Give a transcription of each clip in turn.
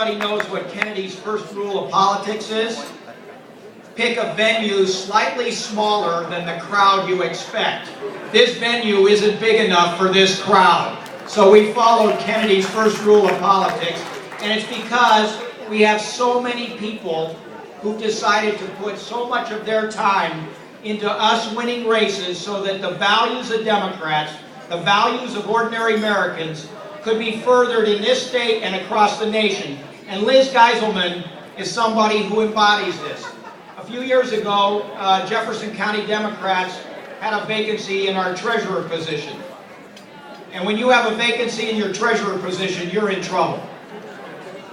everybody knows what Kennedy's first rule of politics is? Pick a venue slightly smaller than the crowd you expect. This venue isn't big enough for this crowd. So we followed Kennedy's first rule of politics, and it's because we have so many people who've decided to put so much of their time into us winning races so that the values of Democrats, the values of ordinary Americans, could be furthered in this state and across the nation. And Liz Geisleman is somebody who embodies this. A few years ago, Jefferson County Democrats had a vacancy in our treasurer position. And when you have a vacancy in your treasurer position, you're in trouble.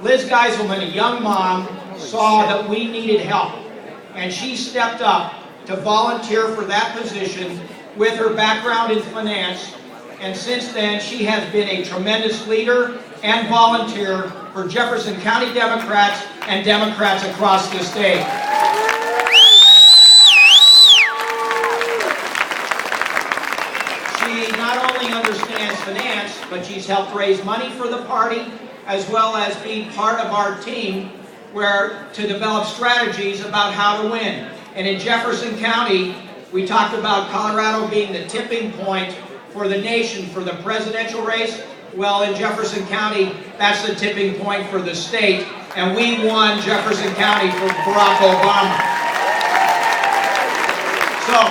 Liz Geisleman, a young mom, saw that we needed help. And she stepped up to volunteer for that position with her background in finance. And since then, she has been a tremendous leader and volunteer for Jefferson County Democrats and Democrats across the state. She not only understands finance, but she's helped raise money for the party, as well as being part of our team to develop strategies about how to win. And in Jefferson County, we talked about Colorado being the tipping point for the nation for the presidential race. Well, in Jefferson County, that's the tipping point for the state, and we won Jefferson County for Barack Obama. So,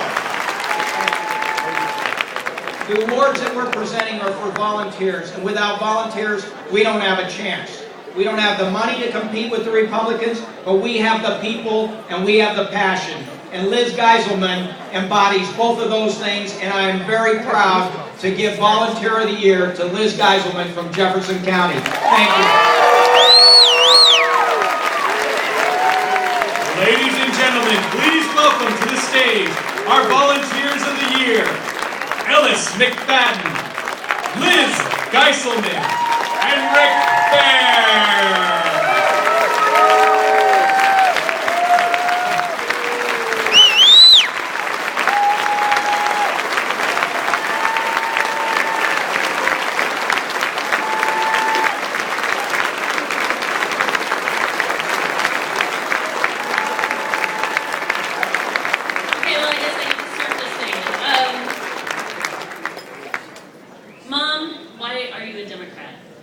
the awards that we're presenting are for volunteers, and without volunteers, we don't have a chance. We don't have the money to compete with the Republicans, but we have the people and we have the passion. And Liz Geisleman embodies both of those things, and I am very proud to give Volunteer of the Year to Liz Geisleman from Jefferson County. Thank you. Ladies and gentlemen, please welcome to the stage our Volunteers of the Year, Ellis McFadden, Liz Geisleman, and Rick Bear.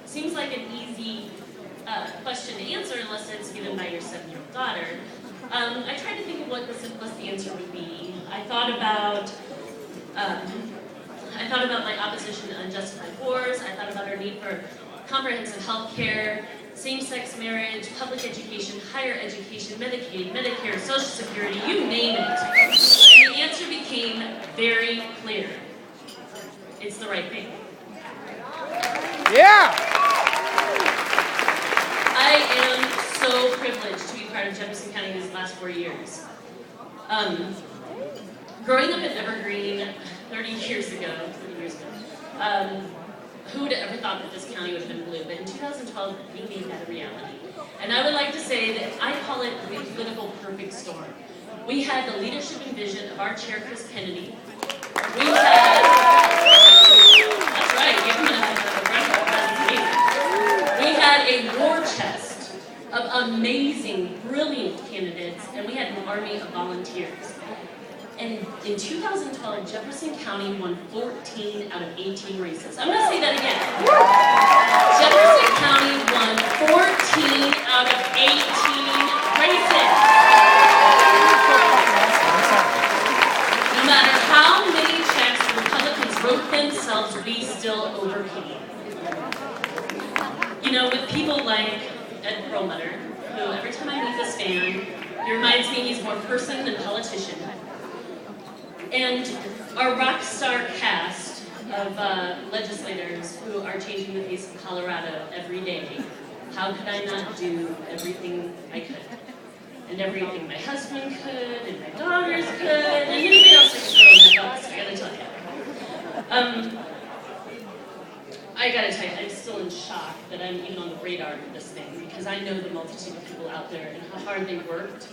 Seems like an easy question to answer unless it's given by your 7-year-old daughter. I tried to think of what the simplest answer would be. I thought about my opposition to unjustified wars. I thought about our need for comprehensive health care, same-sex marriage, public education, higher education, Medicaid, Medicare, Social Security, you name it. And the answer became very clear. It's the right thing. Yeah! I am so privileged to be part of Jefferson County these last 4 years. Growing up in Evergreen 30 years ago, who would have ever thought that this county would have been blue? But in 2012, we made that a reality. And I would like to say that I call it the political perfect storm. We had the leadership and vision of our chair, Chris Kennedy. We had, that's right, give him a round of applause. We had a war chest of amazing, brilliant candidates, and we had an army of volunteers. And in 2012, Jefferson County won 14 out of 18 races. I'm going to say that again. Jefferson County won 14 out of 18 races. No matter how many checks the Republicans wrote themselves, we still overcame. You know, with people like Ed Perlmutter, who every time I meet this man, he reminds me he's more person than politician. And our rock star cast of legislators who are changing the face of Colorado every day. How could I not do everything I could? And everything my husband could, and my daughters could, and anybody else who could throw in that box, I gotta tell you. I gotta tell you, I'm still in shock that I'm even on the radar of this thing, because I know the multitude of people out there and how hard they worked.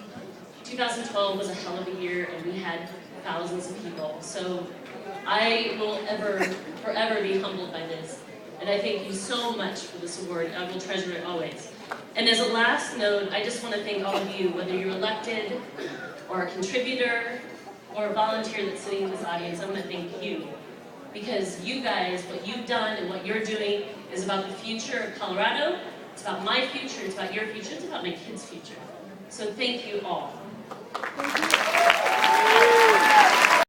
2012 was a hell of a year, and we had thousands of people. So I will forever be humbled by this. And I thank you so much for this award. I will treasure it always. And as a last note, I just want to thank all of you, whether you're elected or a contributor or a volunteer that's sitting in this audience. I want to thank you, because you guys, what you've done and what you're doing is about the future of Colorado. It's about my future, it's about your future, it's about my kids' future. So thank you all.